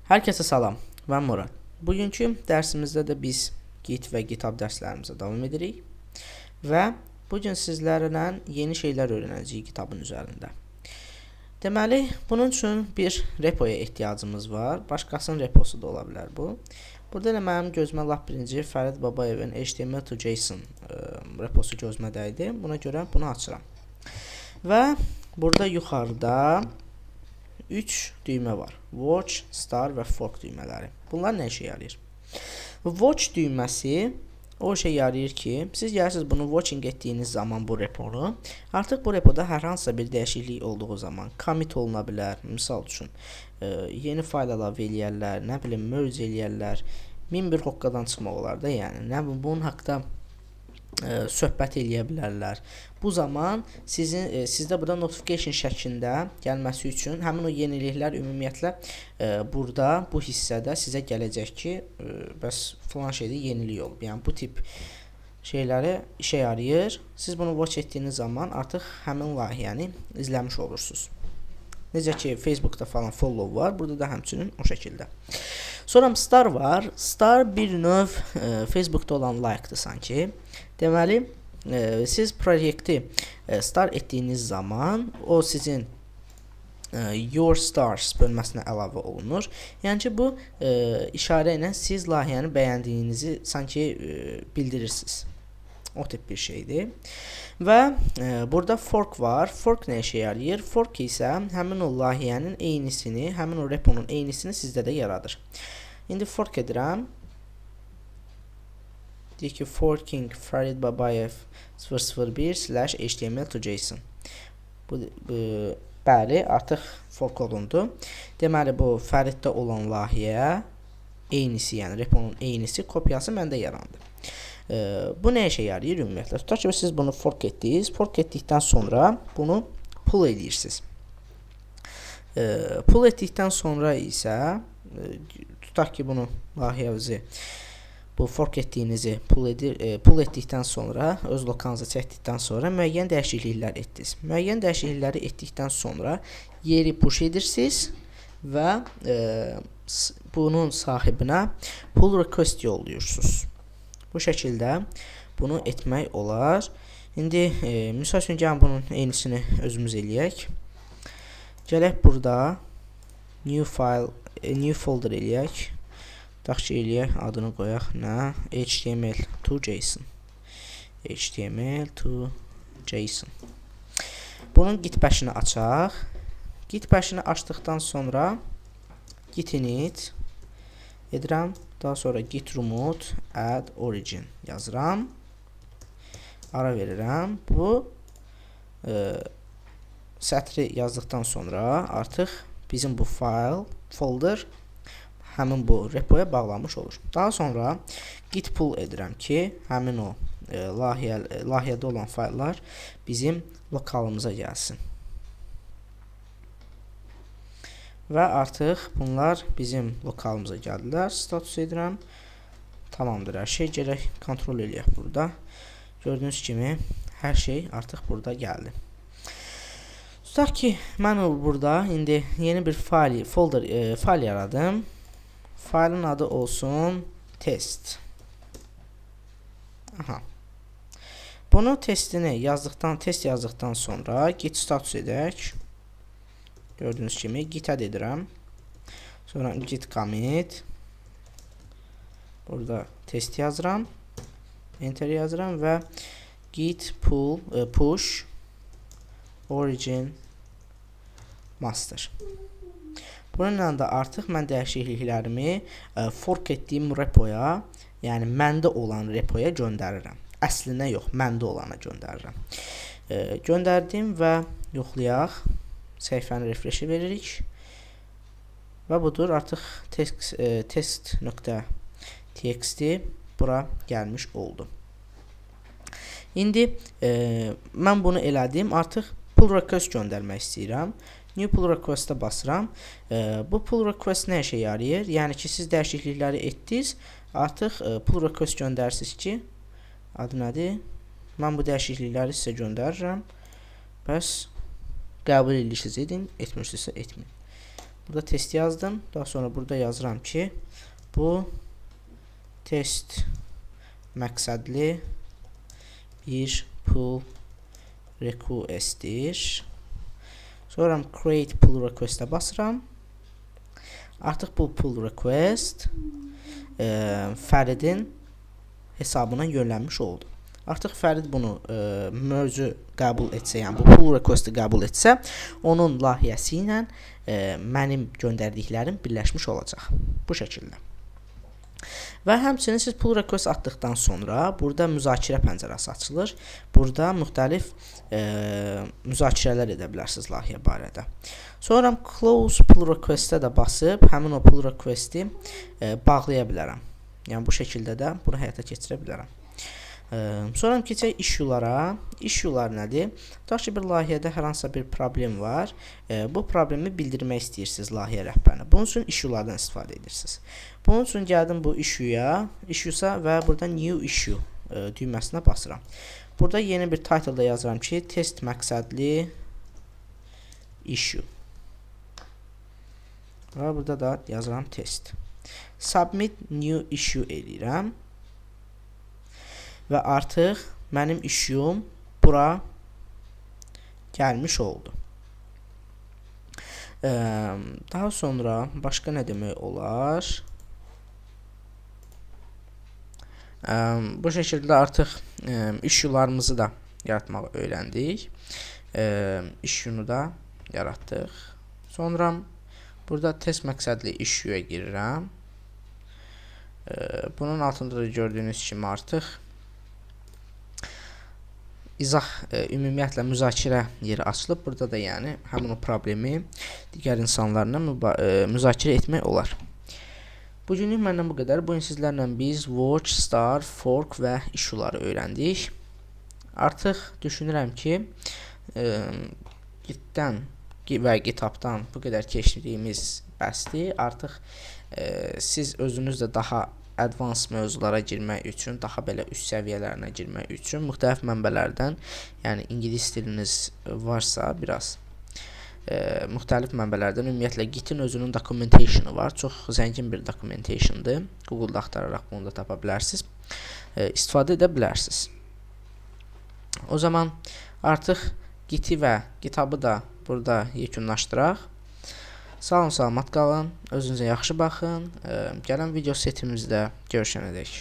Herkese salam, ben Murad. Bugünkü dərsimizdə də biz Git və GitHub dərslərimizə davam edirik və bugün sizlərlə yeni şeylər öyrənəcəyik GitHub'ın üzərində. Deməli, bunun üçün bir repoya ehtiyacımız var. Başqasının reposu da ola bilər bu. Burada da mənim gözümə lap birinci Fərid Babayevin HTML to JSON reposu gözümdə idi. Buna görə bunu açıram. Və burada yuxarıda 3 düymə var. Watch, Star və Fork düymələri. Bunlar nə işə yarayır? Watch düyməsi o işə yarayır ki, siz gəlirsiniz bunu watching etdiyiniz zaman bu reponu, artıq bu repoda hər hansısa bir dəyişiklik olduğu zaman commit oluna bilər. Misal üçün, yeni fayl əlavə eləyərlər, nə bilim, merge eləyərlər, 1001 hoqqadan çıxmaq olar da, yəni. Nə bilim, bunun haqqda söhbət eləyə bilərlər. Bu zaman sizdə burada notification şəklində gəlməsi üçün həmin o yeniliklər ümumiyyətlə burada bu hissədə sizə gələcək ki, bəs filan şeydə yenilik olub. Yəni bu tip şeyləri işə yarayır. Siz bunu watch etdiyiniz zaman artıq həmin layihəni izləmiş olursunuz. Necə ki Facebookda falan follow var, burada da həmçinin o şəkildə. Sonra Star var. Star bir növ Facebookda olan like-dır sanki. Deməli, siz proyekti start etdiyiniz zaman o sizin Your Stars bölməsinə əlavə olunur. Yəni ki, bu işarə ilə siz layihəni bəyəndiyinizi sanki bildirirsiniz. O tip bir şeydir. Və burada fork var. Fork nə işə yarayır? Fork isə həmin o layihənin eynisini, həmin o reponun eynisini sizdə də yaradır. İndi fork edirəm. Deyək ki, forking Farid Babayev 001/html to JSON. Bəli, artıq fork olundu. Deməli, bu Fariddə olan layihə eynisi, yəni reponun eynisi, kopyası məndə yarandı. Bu nə işə yarayır ümumiyyətlə? Tutaq ki, siz bunu fork etdiniz. Fork etdikdən sonra bunu pull edirsiniz. Pull etdikdən sonra isə tutaq ki, bunu layihənizi bu fork etdiyinizi pull etdikdən sonra, öz lokalınıza çəkdikdən sonra müəyyən dəyişikliklər etdiniz. Müəyyən dəyişiklikləri etdikdən sonra yeri push edirsiniz və bunun sahibinə pull request yollayırsınız. Bu şəkildə bunu etmək olar. İndi misal üçün gəlin bunun eynisini özümüz eləyək. Gələk burada new file, new folder eləyək. Tutaq ki, eləyək, adını qoyaq nə? HTML to JSON. HTML to JSON. Bunun git bash'ını açaq. Git bash'ını açdıqdan sonra git init edirəm. Daha sonra git remote add origin yazıram. Ara verirəm. Bu sətri yazdıqdan sonra artıq bizim bu folder həmin bu repoya bağlanmış olur. Daha sonra git pull edirəm ki, həmin o layihədə olan fayllar bizim lokalımıza gəlsin. Və artıq bunlar bizim lokalımıza gəldilər. Status edirəm. Tamamdır hər şey. Gələk kontrol eləyək burada. Gördüyünüz kimi hər şey artıq burada gəldi. Tutaq ki, mən burada indi yeni bir fayl yaradım. Faylın adı olsun test. Aha. Bunu test yazdıqdan sonra git status edək. Gördüyünüz kimi git add edirəm. Sonra git commit. Burada test yazıram. Enter yazıram və git push origin master. Bununla da artıq mən dəyişikliklərimi fork etdiyim repoya, yəni məndə olan repoya göndərirəm. Əslinə yox, məndə olana göndərirəm. Göndərdim və yoxlayaq. Səhifəni refresh veririk. Və budur, artıq test.txt bura gəlmiş oldu. İndi mən bunu elədim. Artıq pull request göndərmək istəyirəm. New pull request'a basıram. Bu pull request nə işə yarayır? Yəni ki, siz dəyişiklikləri etdiniz. Artıq pull request göndərsiniz ki, adı nədir? Mən bu dəyişiklikləri sizə göndərirəm. Bəs qəbul edirsiniz edin, etmirsinizsə etməyin. Burada test yazdım. Daha sonra burada yazıram ki bu test məqsədli bir pull request'dir. Sonra create pull request'e basıram. Artıq bu pull request Fəridin hesabına yönlənmiş oldu. Artıq Fərid bunu merge qəbul etsə, yəni bu pull request'i qəbul etsə, onun layihəsi ilə mənim göndərdiklərim birləşmiş olacaq. Bu şəkildə. Və həmçinin siz pull request atdıqdan sonra burada müzakirə pəncərəsi açılır. Burada müxtəlif müzakirələr edə bilərsiniz layihə barədə. Sonra close pull request'ə də basıb həmin o pull request'i bağlaya bilərəm. Yəni bu şəkildə də bunu həyata keçirə bilərəm. Sonra keçək issue'lara. Issue'lar nədir? Tutaq ki, bir layihədə hər hansısa bir problem var. Bu problemi bildirmək istəyirsiniz layihə rəhbərinə. Bunun üçün issue'lardan istifadə edirsiniz. Bunun üçün gəldim bu issue'a və burada new issue düyməsinə basıram. Burada yeni bir title da yazıram ki, test məqsədli issue. Və burada da yazıram test. Submit new issue edirəm. Və artıq mənim issue'm bura gəlmiş oldu. Daha sonra başqa nə demək olar? Bu şəkildə artıq issue'larımızı da yaratmağı öyrəndik. Issue'nu da yaratdıq. Sonra burada test məqsədli issue'ya girirəm. Bunun altında da gördüyünüz kimi artıq izah, ümumiyyətlə müzakirə yeri açılıb. Burada da yəni həmin o problemi digər insanlarla müzakirə etmək olar. Bugünlük məndən bu qədər. Bu gün sizlərlə biz watch, start, fork və issue'ları öyrəndik. Artıq düşünürəm ki, Gitdən və GitHub'dan bu qədər keçdiyimiz bəsdir. Artıq siz özünüz də daha advanced mövzulara girmək üçün, daha belə üst səviyyələrinə girmək üçün müxtəlif mənbələrdən, yəni ingilis diliniz varsa biraz müxtəlif mənbələrdən, ümumiyyətlə Git'in özünün documentationu var. Çox zəngin bir documentation'dır. Google-da axtararaq bunu da tapa bilərsiniz. İstifadə edə bilərsiniz. O zaman artıq Git'i və GitHub'ı da burada yekunlaşdıraq. Sağ olun, salamat qalın, özünüzə yaxşı baxın. Gələn video setimizdə görüşənədək.